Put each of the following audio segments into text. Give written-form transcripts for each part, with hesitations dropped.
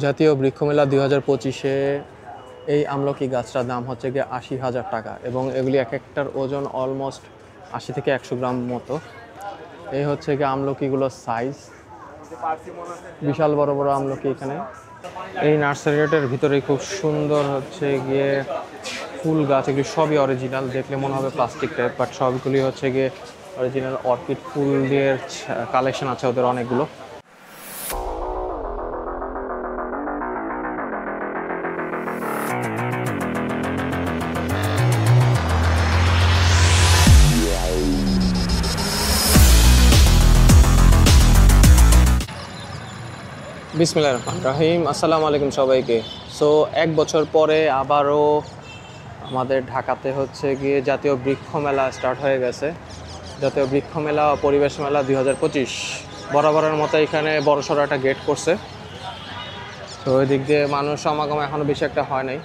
জাতীয় বৃক্ষমেলা 2025-এ এই আমলকি গাছটার দাম হচ্ছে গিয়ে 80,000 টাকা এবং এগুলি এক একটার ওজন অলমোস্ট 80 থেকে 100 গ্রাম মতো। এই হচ্ছে গিয়ে আমলকিগুলোর সাইজ, বিশাল বড় বড় আমলকি এখানে। এই নার্সারিটার ভিতরে খুব সুন্দর হচ্ছে গিয়ে ফুল গাছ, এগুলি সবই অরিজিনাল। দেখলে মনে হবে প্লাস্টিক টাইপ, বাট সবগুলি হচ্ছে গিয়ে অরিজিনাল অর্কিড ফুল দিয়ে কালেকশন আছে ওদের অনেকগুলো। বিসমিল্লাহির রহমানির রহিম, আসসালামু আলাইকুম সবাইকে। সো এক বছর পরে আবারও আমাদের ঢাকাতে হচ্ছে গিয়ে জাতীয় বৃক্ষ মেলা স্টার্ট হয়ে গেছে। জাতীয় বৃক্ষ মেলা ও পরিবেশ মেলা 2025 বরাবরের মতো এখানে বড়সড় একটা গেট করছে। তো ওই দিক দিয়ে মানুষ সমাগম এখনও বেশি একটা হয় নাই।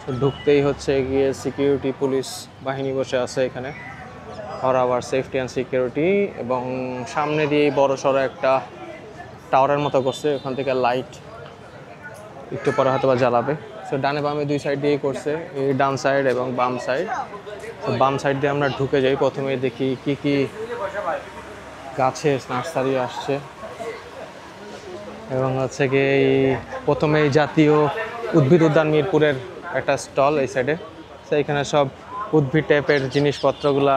তো ঢুকতেই হচ্ছে গিয়ে সিকিউরিটি পুলিশ বাহিনী বসে আছে এখানে, for our safety and security. এবং সামনে দিয়েই বড়সড় একটা টাওয়ারের মতো করছে, ওখান থেকে লাইট একটু পরে হয়তো বা জ্বালাবে। সো ডানে বামে দুই সাইড দিয়েই করছে, এই ডান সাইড এবং বাম সাইড। তো বাম সাইড দিয়ে আমরা ঢুকে যাই, প্রথমে দেখি কি কি গাছের নার্সারি আসছে। এবং হচ্ছে গিয়ে এই প্রথমে জাতীয় উদ্ভিদ উদ্যান মিরপুরের একটা স্টল এই সাইডে। তো এখানে সব উদ্ভিদ টাইপের জিনিসপত্রগুলা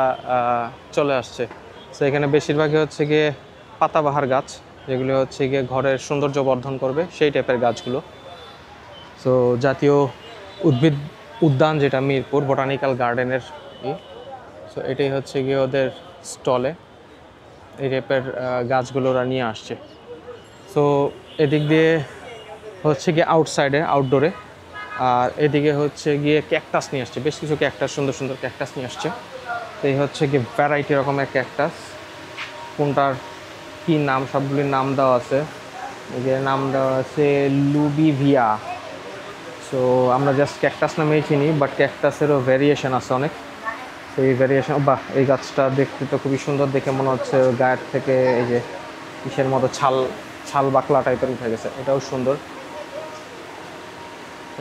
চলে আসছে। তো এখানে বেশিরভাগই হচ্ছে গিয়ে পাতাবাহার গাছ, যেগুলো হচ্ছে গিয়ে ঘরের সৌন্দর্য বর্ধন করবে সেই টাইপের গাছগুলো। সো জাতীয় উদ্ভিদ উদ্যান যেটা মিরপুর বোটানিক্যাল গার্ডেনের সো এটাই হচ্ছে গিয়ে ওদের স্টলে এই টাইপের গাছগুলো ওরা নিয়ে আসছে। সো এদিক দিয়ে হচ্ছে গিয়ে আউটসাইডে আউটডোরে, আর এদিকে হচ্ছে গিয়ে ক্যাকটাস নিয়ে আসছে, বেশ কিছু ক্যাকটাস, সুন্দর সুন্দর ক্যাকটাস নিয়ে আসছে। তো এই হচ্ছে গিয়ে ভ্যারাইটি রকমের ক্যাকটাস, কোনটার কি নাম সবগুলির নাম দেওয়া আছে। এদের নাম দেওয়া আছে লুবিভিয়া। সো আমরা জাস্ট ক্যাকটাস নামেই চিনি, বাট ক্যাকটাসেরও ভ্যারিয়েশন আছে অনেক। সেই ভ্যারিয়েশন, বাহ এই গাছটা দেখতে তো খুবই সুন্দর, দেখে মনে হচ্ছে গায়ের থেকে এই যে কিসের মতো ছাল ছাল বাকলা টাইপের উঠে গেছে, এটাও সুন্দর।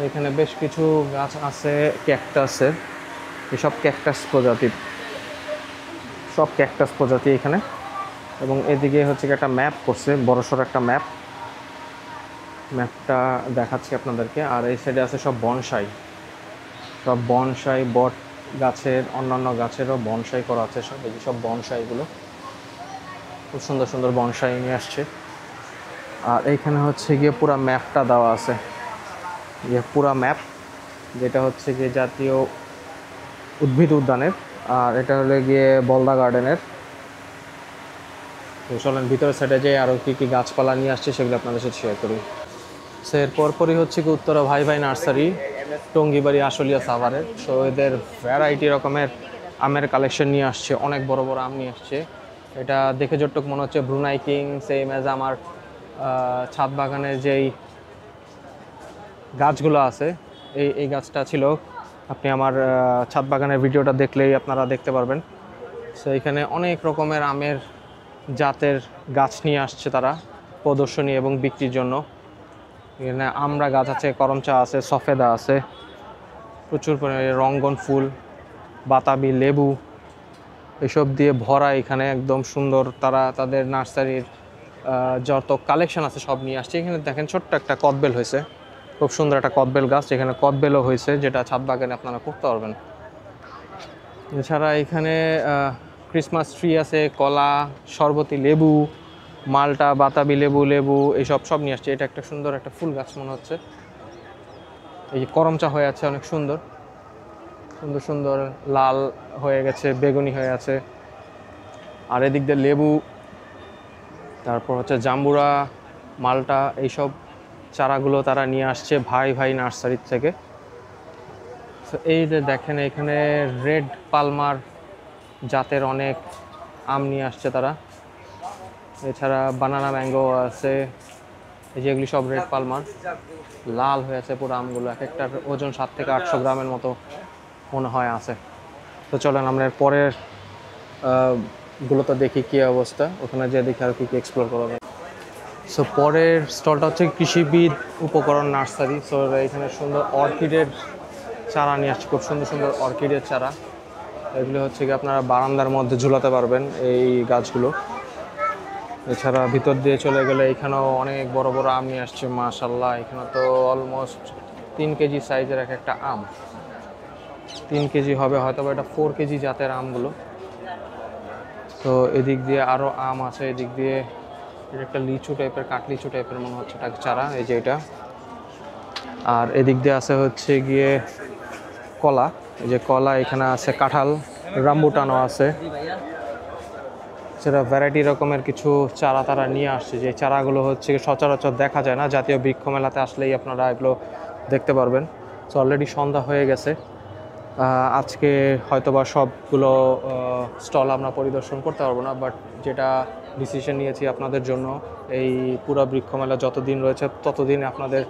এখানে বেশ কিছু গাছ আছে ক্যাকটাসের, এসব ক্যাকটাস প্রজাতির, সব ক্যাকটাস প্রজাতি এখানে। এবং এদিকে হচ্ছে একটা ম্যাপ করছে, বড়সড় একটা ম্যাপটা দেখাচ্ছি আপনাদেরকে। আর এই সাইডে আছে সব বনসাই, সব বনসাই, বট গাছের, অন্যান্য গাছেরও বনসাই করা আছে সব। এই সব বনসাইগুলো খুব সুন্দর সুন্দর বনসাই নিয়ে আসছে। আর এইখানে হচ্ছে গিয়ে পুরা ম্যাপটা দেওয়া আছে, যে পুরা ম্যাপ, যেটা হচ্ছে গিয়ে জাতীয় উদ্ভিদ উদ্যানের, আর এটা হলো গিয়ে বলদা গার্ডেনের। তো চলেন ভিতরের সাইডে যে আরও কী কী গাছপালা নিয়ে আসছে সেগুলো আপনাদের সাথে শেয়ার করি। সো এর পরপরই হচ্ছে কি উত্তরা ভাই ভাই নার্সারি, টঙ্গিবাড়ি আশুলিয়া সাভারের। সো এদের ভ্যারাইটি রকমের আমের কালেকশন নিয়ে আসছে, অনেক বড় বড় আম নিয়ে আসছে। এটা দেখে যতটুকু মনে হচ্ছে ব্রুনাই কিং, সেম অ্যাজ আমার ছাদ বাগানের যেই গাছগুলো আছে, এই গাছটা ছিল, আপনি আমার ছাদ বাগানের ভিডিওটা দেখলেই আপনারা দেখতে পারবেন। সো এখানে অনেক রকমের আমের জাতের গাছ নিয়ে আসছে তারা প্রদর্শনী এবং বিক্রির জন্য। এখানে আমরা গাছ আছে, করমচা আছে, সফেদা আছে, প্রচুর পরিমাণে রঙ্গন ফুল, বাতাবি, লেবু, এসব দিয়ে ভরা এখানে একদম সুন্দর। তারা তাদের নার্সারির যত কালেকশন আছে সব নিয়ে আসছে। এখানে দেখেন ছোট্ট একটা কদবেল হয়েছে, খুব সুন্দর একটা কদবেল গাছ, এখানে কদবেলও হয়েছে, যেটা ছাদ বাগানে আপনারা করতে পারবেন। এছাড়া এখানে ক্রিসমাস ট্রি আছে, কলা, শরবতী লেবু, মালটা, বাতাবি লেবু এইসব সব নিয়ে আসছে। এটা একটা সুন্দর একটা ফুল গাছ মনে হচ্ছে, এই যে করমচা হয়ে আছে, অনেক সুন্দর সুন্দর সুন্দর লাল হয়ে গেছে, বেগুনি হয়ে আছে। আর এদিক দিয়ে লেবু, তারপর হচ্ছে জাম্বুরা, মালটা, এইসব চারাগুলো তারা নিয়ে আসছে ভাই ভাই নার্সারির থেকে। তো এই যে দেখেন এখানে রেড পালমার জাতের অনেক আম নিয়ে আসছে তারা। এছাড়া বানানা ম্যাঙ্গো আছে, এই যেগুলি সব রেড পালমার, লাল হয়ে আছে পুরো আমগুলো, এক একটার ওজন 7 থেকে 800 গ্রামের মতো মনে হয় আছে। তো চলেন আমরা পরের গুলোতে দেখি কী অবস্থা, ওখানে যে দেখি আর কী কী এক্সপ্লোর করা যায়। সো পরের স্টলটা হচ্ছে কৃষিবিদ উপকরণ নার্সারি। সো এখানে সুন্দর অর্কিডের চারা নিয়ে আসছে, খুব সুন্দর সুন্দর অর্কিডের চারা। এগুলো হচ্ছে কি আপনারা বারান্দার মধ্যে ঝুলাতে পারবেন এই গাছগুলো। এছাড়া ভিতর দিয়ে চলে গেলে এখানেও অনেক বড় বড় আম নিয়ে আসছে মাশাআল্লাহ। এখানে তো অলমোস্ট 3 কেজি সাইজের একটা আম, 3 কেজি হবে হয়তো, এটা 4 কেজি জাতের আমগুলো। তো এদিক দিয়ে আরও আম আছে, এদিক দিয়ে এটা একটা লিচু টাইপের, কাঠলিচু টাইপের মনে হচ্ছে এটা চারা, এই যে এটা। আর এদিক দিয়ে আছে হচ্ছে গিয়ে কলা, এই যে কলা, এখানে আছে কাঁঠাল, রামবুটানও আছে। সেটা ভ্যারাইটি রকমের কিছু চারা তারা নিয়ে আসছে, যে চারাগুলো হচ্ছে সচরাচর দেখা যায় না। জাতীয় বৃক্ষ মেলাতে আসলেই আপনারা এগুলো দেখতে পারবেন। সো অলরেডি সন্ধ্যা হয়ে গেছে, আজকে হয়তোবা সবগুলো স্টল আমরা পরিদর্শন করতে পারবো না, বাট যেটা ডিসিশন নিয়েছি আপনাদের জন্য, এই পুরো বৃক্ষ মেলা যতদিন রয়েছে ততদিন আপনাদের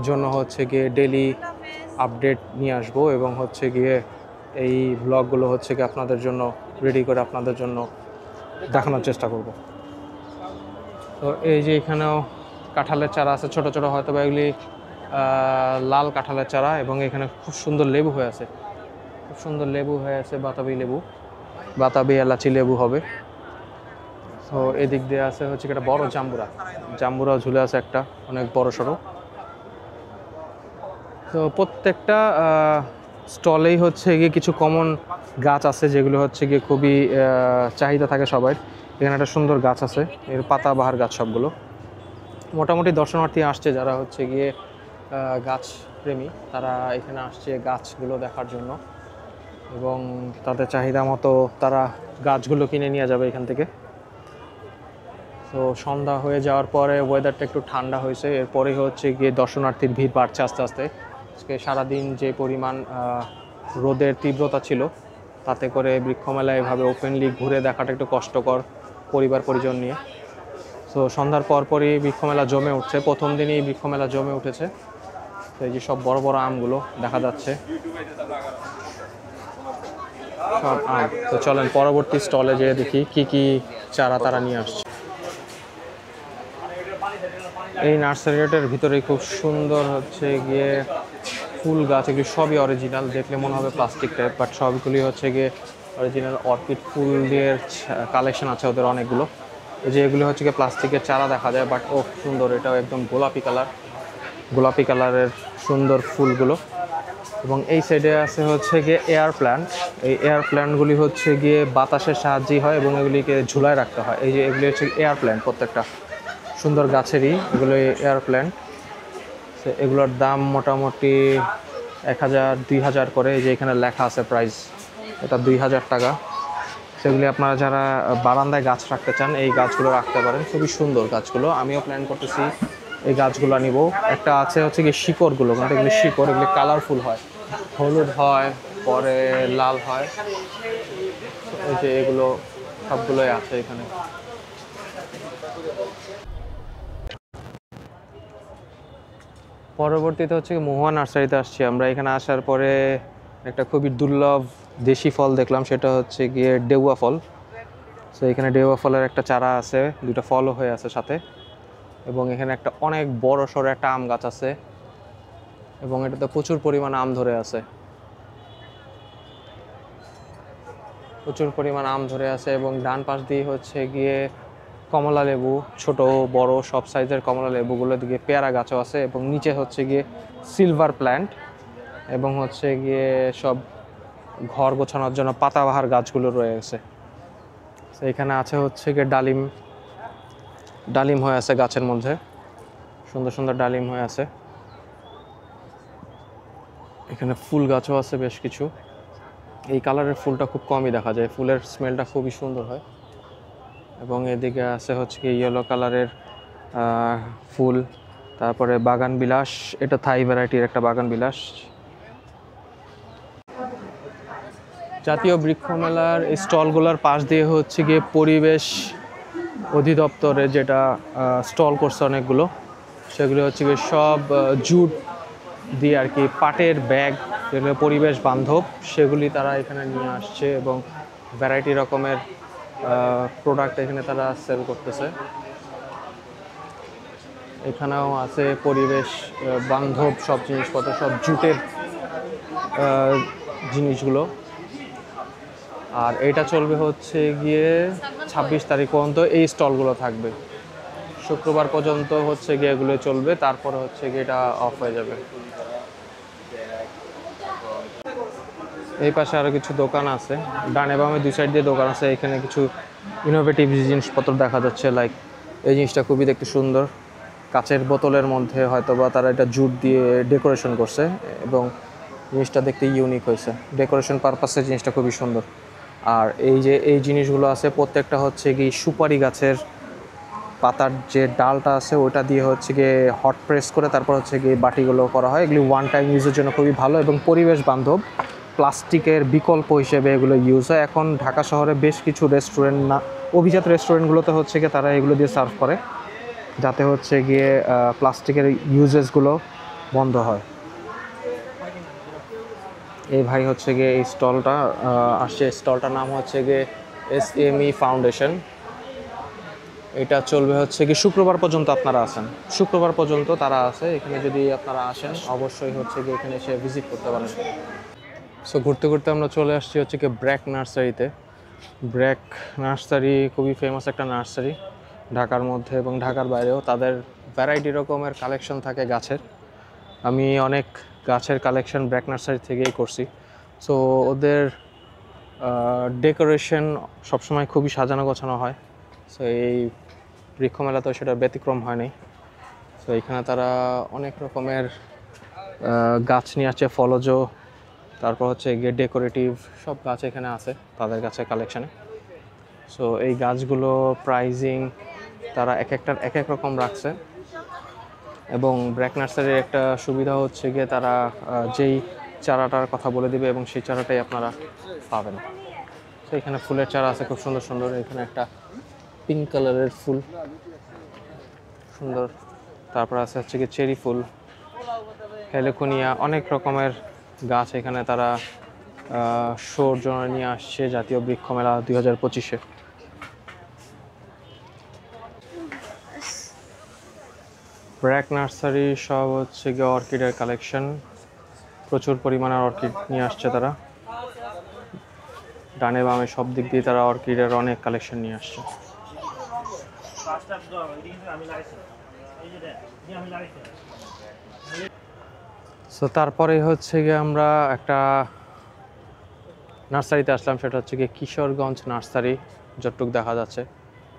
জন্য হচ্ছে গিয়ে ডেলি আপডেট নিয়ে আসবো, এবং হচ্ছে গিয়ে এই ব্লগগুলো হচ্ছে গিয়ে আপনাদের জন্য রেডি করে আপনাদের জন্য দেখানোর চেষ্টা করব। তো এই যে এখানেও কাঁঠালের চারা আছে ছোট ছোট, হয়তো বা এগুলি লাল কাঁঠালের চারা, এবং এখানে খুব সুন্দর লেবু হয়ে আছে, খুব সুন্দর লেবু হয়ে আছে, বাতাবি লেবু, বাতাবি এলাচি লেবু হবে। তো এদিক দিয়ে আছে হচ্ছে একটা বড় জাম্বুরা, জাম্বুরা ঝুলে আছে একটা অনেক বড় সড়ো। তো প্রত্যেকটা স্টলেই হচ্ছে গিয়ে কিছু কমন গাছ আছে, যেগুলো হচ্ছে গিয়ে খুবই চাহিদা থাকে সবাই। এখানে একটা সুন্দর গাছ আছে, এর পাতাবাহার গাছ সবগুলো। মোটামুটি দর্শনার্থী আসছে যারা হচ্ছে গিয়ে গাছ প্রেমী, তারা এখানে আসছে গাছগুলো দেখার জন্য, এবং তাদের চাহিদা মতো তারা গাছগুলো কিনে নিয়ে যাবে এখান থেকে। তো সন্ধ্যা হয়ে যাওয়ার পরে ওয়েদারটা একটু ঠান্ডা হয়েছে, এরপরেই হচ্ছে গিয়ে দর্শনার্থীর ভিড় বাড়ছে আস্তে আস্তে। আজকে সারাদিন যে পরিমাণ রোদের তীব্রতা ছিল, তাতে করে বৃক্ষমেলায় এভাবে ওপেনলি ঘুরে দেখাটা একটু কষ্টকর পরিবার পরিজন নিয়ে। তো সন্ধ্যার পরপরই বৃক্ষমেলা জমে উঠছে, প্রথম দিনই বৃক্ষমেলা জমে উঠেছে। তো এই যে সব বড় বড় আমগুলো দেখা যাচ্ছে, সব আম। তো চলেন পরবর্তী স্টলে যেয়ে দেখি কি কি চারা তারা নিয়ে আসছে। এই নার্সারিটার ভিতরে খুব সুন্দর হচ্ছে গিয়ে ফুল গাছ, এগুলি সবই অরিজিনাল, দেখলে মনে হবে প্লাস্টিক টাইপ, বাট সবগুলি হচ্ছে গিয়ে অরিজিনাল অর্কিড ফুল দিয়ে কালেকশন আছে ওদের অনেকগুলো। যে এগুলো হচ্ছে গিয়ে প্লাস্টিকের চারা দেখা যায়, বাট ও সুন্দর, এটাও একদম গোলাপি কালার, গোলাপি কালারের সুন্দর ফুলগুলো। এবং এই সাইডে আছে হচ্ছে গিয়ে এয়ার প্ল্যান্ট। এই এয়ার প্ল্যান্টগুলি হচ্ছে গিয়ে বাতাসের সাহায্যেই হয়, এবং এগুলিকে ঝুলায় রাখতে হয়। এই যে এগুলি হচ্ছে এয়ার প্ল্যান্ট, প্রত্যেকটা সুন্দর গাছেরই এগুলো এয়ার প্ল্যান্ট। এগুলোর দাম মোটামুটি 1000-2000 করে। এই যে এখানে লেখা আছে প্রাইস, এটা 2000 টাকা। সেগুলি আপনারা যারা বারান্দায় গাছ রাখতে চান এই গাছগুলো রাখতে পারেন, খুবই সুন্দর গাছগুলো। আমিও প্ল্যান করতেছি এই গাছগুলো নিব। একটা আছে হচ্ছে কি শিকড়গুলো, কিন্তু এগুলি শিকড়, এগুলি কালারফুল হয়, হলুদ হয়, পরে লাল হয়। এই যে এগুলো সবগুলোই আছে এখানে। পরবর্তীতে হচ্ছে মহুয়া নার্সারিতে আসছি আমরা। এখানে আসার পরে একটা খুবই দুর্লভ দেশি ফল দেখলাম, সেটা হচ্ছে গিয়ে ডেউয়া ফল। সো এখানে ডেউয়া ফলের একটা চারা আছে, দুটো ফলও হয়ে আছে সাথে, এবং এখানে একটা অনেক বড় সড়ো একটা আম গাছ আছে, এবং এটাতে প্রচুর পরিমাণ আম ধরে আছে, প্রচুর পরিমাণ আম ধরে আছে। এবং ডান পাশ দিয়ে হচ্ছে গিয়ে কমলা লেবু, ছোট বড় সব সাইজের কমলা লেবুগুলো দিকে পেয়ারা গাছও আছে, এবং নিচে হচ্ছে গিয়ে সিলভার প্ল্যান্ট, এবং হচ্ছে গিয়ে সব ঘর গোছানোর জন্য পাতাবাহার গাছগুলো রয়েছে। তো এখানে আছে হচ্ছে গিয়ে ডালিম, ডালিম হয়ে আছে গাছের মধ্যে, সুন্দর সুন্দর ডালিম হয়ে আছে। এখানে ফুল গাছও আছে বেশ কিছু। এই কালারের ফুলটা খুব কমই দেখা যায়, ফুলের স্মেলটা খুবই সুন্দর হয়। এবং এদিকে আছে হচ্ছে কি ইয়েলো কালারের ফুল, তারপরে বাগান বিলাস, এটা থাই ভ্যারাইটির একটা বাগান বিলাস। জাতীয় বৃক্ষ মেলার এই স্টলগুলোর পাশ দিয়ে হচ্ছে গিয়ে পরিবেশ অধিদপ্তরে যেটা স্টল করছে অনেকগুলো, সেগুলো হচ্ছে গিয়ে সব জুট দিয়ে আর কি, পাটের ব্যাগ, যেগুলো পরিবেশ বান্ধব, সেগুলি তারা এখানে নিয়ে আসছে, এবং ভ্যারাইটি রকমের প্রোডাক্ট এখানে তারা সেল করতেছে। এখানেও আছে পরিবেশ বান্ধব সব জিনিসপত্র, সব জুটের জিনিসগুলো। আর এটা চলবে হচ্ছে গিয়ে 26 তারিখ পর্যন্ত এই স্টলগুলো থাকবে। শুক্রবার পর্যন্ত হচ্ছে গিয়ে এগুলো চলবে, তারপরে হচ্ছে গিয়ে এটা অফ হয়ে যাবে। এই পাশে আরও কিছু দোকান আছে, ডানে বামে দুই সাইড দিয়ে দোকান আছে। এখানে কিছু ইনোভেটিভ জিনিসপত্র দেখা যাচ্ছে, লাইক এই জিনিসটা খুবই দেখতে সুন্দর, কাচের বোতলের মধ্যে হয়তোবা তারা এটা জুট দিয়ে ডেকোরেশন করছে এবং জিনিসটা দেখতে ইউনিক হয়েছে। ডেকোরেশন পারপাসে জিনিসটা খুবই সুন্দর। আর এই যে এই জিনিসগুলো আছে প্রত্যেকটা হচ্ছে কি সুপারি গাছের পাতার যে ডালটা আছে ওটা দিয়ে হচ্ছে গিয়ে হট প্রেস করে তারপর হচ্ছে গিয়ে বাটিগুলো করা হয়। এগুলি ওয়ান টাইম ইউজের জন্য খুবই ভালো এবং পরিবেশ বান্ধব, প্লাস্টিকের বিকল্প হিসেবে এগুলো ইউজ হয়। এখন ঢাকা শহরে বেশ কিছু রেস্টুরেন্ট, না অভিজাত রেস্টুরেন্টগুলোতে হচ্ছে গিয়ে তারা এগুলো দিয়ে সার্ভ করে, যাতে হচ্ছে গিয়ে প্লাস্টিকের ইউজেসগুলো বন্ধ হয়। এই ভাই হচ্ছে গিয়ে এই স্টলটা আসছে, স্টলটার নাম হচ্ছে গিয়ে SME ফাউন্ডেশন। এটা চলবে হচ্ছে কি শুক্রবার পর্যন্ত আপনারা আসেন, শুক্রবার পর্যন্ত তারা আছে এখানে। যদি আপনারা আসেন অবশ্যই হচ্ছে গিয়ে এখানে এসে ভিজিট করতে পারেন। সো ঘুরতে ঘুরতে আমরা চলে আসছি হচ্ছে কি ব্র্যাক নার্সারিতে। ব্র্যাক নার্সারি খুবই ফেমাস একটা নার্সারি ঢাকার মধ্যে এবং ঢাকার বাইরেও। তাদের ভ্যারাইটি রকমের কালেকশন থাকে গাছের। আমি অনেক গাছের কালেকশন ব্র্যাক নার্সারি থেকেই করছি। সো ওদের ডেকোরেশন সবসময় খুবই সাজানো গোছানো হয়। সো এই বৃক্ষমেলাতেও সেটা ব্যতিক্রম হয়নি। সো এখানে তারা অনেক রকমের গাছ নিয়ে আসছে, ফলজ, তারপর হচ্ছে গিয়ে ডেকোরেটিভ সব গাছ এখানে আছে তাদের কাছে কালেকশানে। সো এই গাছগুলো প্রাইজিং তারা এক একটার এক এক রকম রাখছে। এবং ব্র্যাক নার্সারির একটা সুবিধা হচ্ছে গিয়ে তারা যেই চারাটার কথা বলে দিবে এবং সেই চারাটাই আপনারা পাবেন। তো এখানে ফুলের চারা আছে খুব সুন্দর সুন্দর। এখানে একটা পিঙ্ক কালারের ফুল সুন্দর, তারপর আছে হচ্ছে কি চেরি ফুল, হেলিকোনিয়া, অনেক রকমের গাছ এখানে তারা শোর জন্য নিয়ে আসছে জাতীয় বৃক্ষ মেলা 2025-এ। ব্র্যাক নার্সারি সব হচ্ছে গিয়ে অর্কিডের কালেকশন, প্রচুর পরিমাণে অর্কিড নিয়ে আসছে তারা। ডানে বামে সব দিক দিয়ে তারা অর্কিডের অনেক কালেকশন নিয়ে আসছে। সো তারপরে হচ্ছে গিয়ে আমরা একটা নার্সারিতে আসলাম, সেটা হচ্ছে গিয়ে কিশোরগঞ্জ নার্সারি যতটুক দেখা যাচ্ছে।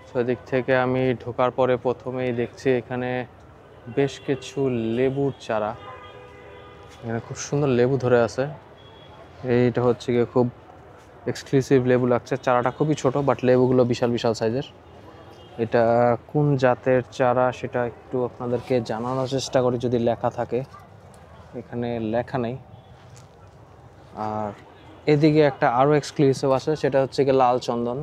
সো এদিক থেকে আমি ঢোকার পরে প্রথমেই দেখছি এখানে বেশ কিছু লেবুর চারা। এখানে খুব সুন্দর লেবু ধরে আছে। এইটা হচ্ছে গিয়ে খুব এক্সক্লুসিভ লেবু লাগছে। চারাটা খুবই ছোট বাট লেবুগুলো বিশাল বিশাল সাইজের। এটা কোন জাতের চারা সেটা একটু আপনাদেরকে জানানোর চেষ্টা করি যদি লেখা থাকে। এখানে লেখা নেই। আর এদিকে একটা আরও এক্সক্লুসিভ আছে, সেটা হচ্ছে কি লাল চন্দন।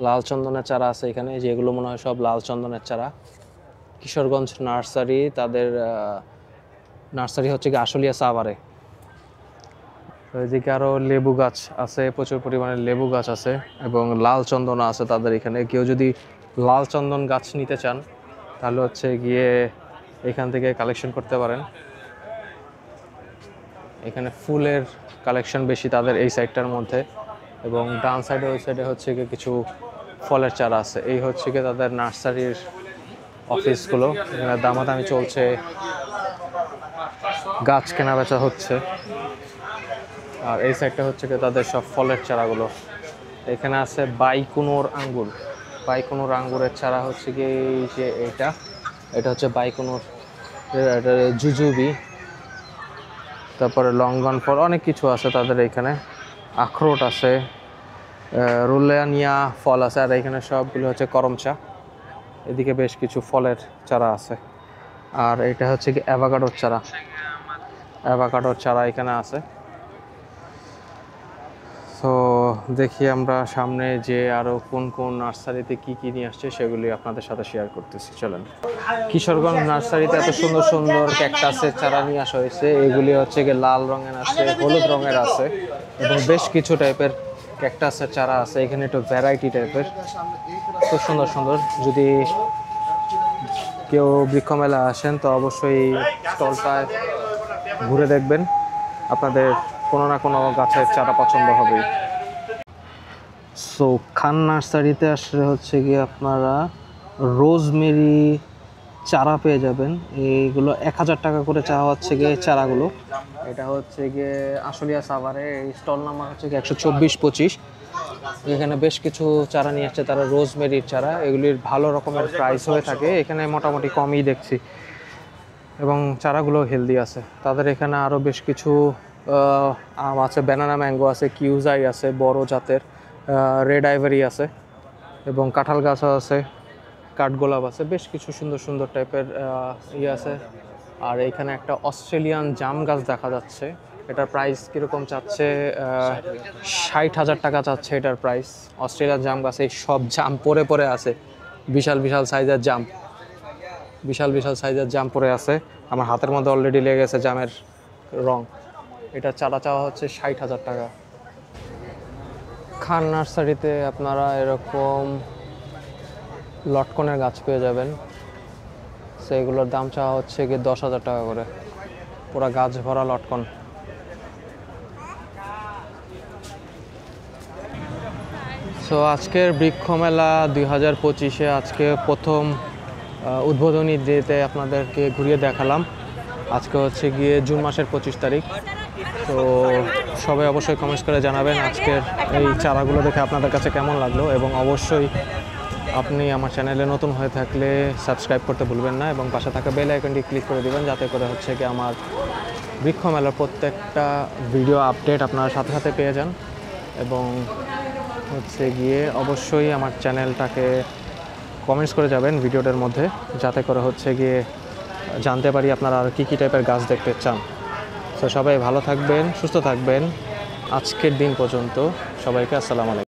লাল চন্দনের চারা আছে এখানে, যেগুলো মনে হয় সব লাল চন্দনের চারা। কিশোরগঞ্জ নার্সারি, তাদের নার্সারি হচ্ছে কি আশুলিয়া সাভারে। এদিকে আরও লেবু গাছ আছে, প্রচুর পরিমাণে লেবু গাছ আছে এবং লাল চন্দন আছে তাদের এখানে। কেউ যদি লাল চন্দন গাছ নিতে চান তাহলে হচ্ছে গিয়ে এখান থেকে কালেকশন করতে পারেন। এখানে ফুলের কালেকশন বেশি তাদের এই সাইডটার মধ্যে, এবং ডান সাইডে ওই সাইডে হচ্ছে গিয়ে কিছু ফলের চারা আছে। এই হচ্ছে গিয়ে তাদের নার্সারির অফিসগুলো। এখানে দামাদামি চলছে, গাছ কেনা বেচা হচ্ছে। আর এই সাইডটা হচ্ছে গিয়ে তাদের সব ফলের চারাগুলো। এখানে আছে বাইকুনোর আঙ্গুর। বাইকুনোর আঙ্গুরের চারা হচ্ছে গিয়ে এই যে এটা হচ্ছে বাইকুনোর, এটা জুজুবি, তারপরে লঙ্ঘন ফল, অনেক কিছু আছে তাদের এখানে। আখরোট আছে, রুলেয়ানিয়া ফল আছে, আর এখানে সবগুলো হচ্ছে করমচা। এদিকে বেশ কিছু ফলের চারা আছে। আর এটা হচ্ছে কি অ্যাভোকাডোর চারা। অ্যাভোকাডোর চারা এখানে আছে। তো দেখি আমরা সামনে যে আরও কোন কোন নার্সারিতে কি কি নিয়ে আসছে সেগুলি আপনাদের সাথে শেয়ার করতেছি। চলেন। কিশোরগঞ্জ নার্সারিতে এত সুন্দর সুন্দর ক্যাকটাসের চারা নিয়ে আসা হয়েছে। এগুলি হচ্ছে গিয়ে লাল রঙের আছে, হলুদ রঙের আছে এবং বেশ কিছু টাইপের ক্যাকটাসের চারা আছে। এখানে একটু ভ্যারাইটি টাইপের, খুব সুন্দর সুন্দর। যদি কেউ বৃক্ষ মেলা আসেন তো অবশ্যই স্টলটায় ঘুরে দেখবেন, আপনাদের কোনো না কোনো গাছের চারা পছন্দ হবে। সো খান নার্সারিতে আসলে হচ্ছে গিয়ে আপনারা রোজমেরি চারা পেয়ে যাবেন। এইগুলো 1000 টাকা করে চাওয়া হচ্ছে গিয়ে চারাগুলো। এটা হচ্ছে গিয়ে আশুলিয়া সাভারে, এই স্টল নাম্বার হচ্ছে গিয়ে 124-25। এখানে বেশ কিছু চারা নিয়ে আসছে তারা, রোজমেরির চারা। এগুলির ভালো রকমের প্রাইস হয়ে থাকে, এখানে মোটামুটি কমই দেখছি এবং চারাগুলো হেলদি আছে। তাদের এখানে আরও বেশ কিছু আম আছে, ব্যানানা ম্যাঙ্গো আছে, কিউজাই আছে, বড় জাতের রেড আইভারি আছে এবং কাঁঠাল গাছও আছে, কাঠগোলাপ আছে, বেশ কিছু সুন্দর সুন্দর টাইপের আছে। আর এখানে একটা অস্ট্রেলিয়ান জাম গাছ দেখা যাচ্ছে, এটার প্রাইস কীরকম চাচ্ছে, 60,000 টাকা চাচ্ছে এটার প্রাইস। অস্ট্রেলিয়ান জাম গাছ, এই সব জাম পরে পরে আছে, বিশাল বিশাল সাইজের জাম, বিশাল বিশাল সাইজের জাম পরে আছে। আমার হাতের মধ্যে অলরেডি লেগে গেছে জামের রং। এটা চারা চাওয়া হচ্ছে 60,000 টাকা। খান নার্সারিতে আপনারা এরকম লটকনের গাছ পেয়ে যাবেন, সেগুলোর দাম চাওয়া হচ্ছে গিয়ে 10,000 টাকা করে, পুরো গাছ ভরা লটকন। সো আজকের বৃক্ষ মেলা 2025-এ আজকে প্রথম উদ্বোধনী ডেতে আপনাদেরকে ঘুরিয়ে দেখালাম। আজকে হচ্ছে গিয়ে জুন মাসের 25 তারিখ। তো সবাই অবশ্যই কমেন্টস করে জানাবেন আজকের এই চারাগুলো দেখে আপনাদের কাছে কেমন লাগলো, এবং অবশ্যই আপনি আমার চ্যানেলে নতুন হয়ে থাকলে সাবস্ক্রাইব করতে ভুলবেন না এবং পাশে থাকা বেল আইকনটি ক্লিক করে দিবেন, যাতে করে হচ্ছে কি আমার বৃক্ষ মেলার প্রত্যেকটা ভিডিও আপডেট আপনারা সাথে সাথে পেয়ে যান। এবং হচ্ছে গিয়ে অবশ্যই আমার চ্যানেলটাকে কমেন্টস করে যাবেন ভিডিওটার মধ্যে, যাতে করে হচ্ছে গিয়ে জানতে পারি আপনারা আর কী কী টাইপের গাছ দেখতে চান। তো সবাই ভালো থাকবেন, সুস্থ থাকবেন। আজকের দিন পর্যন্ত সবাইকে আসসালামু আলাইকুম।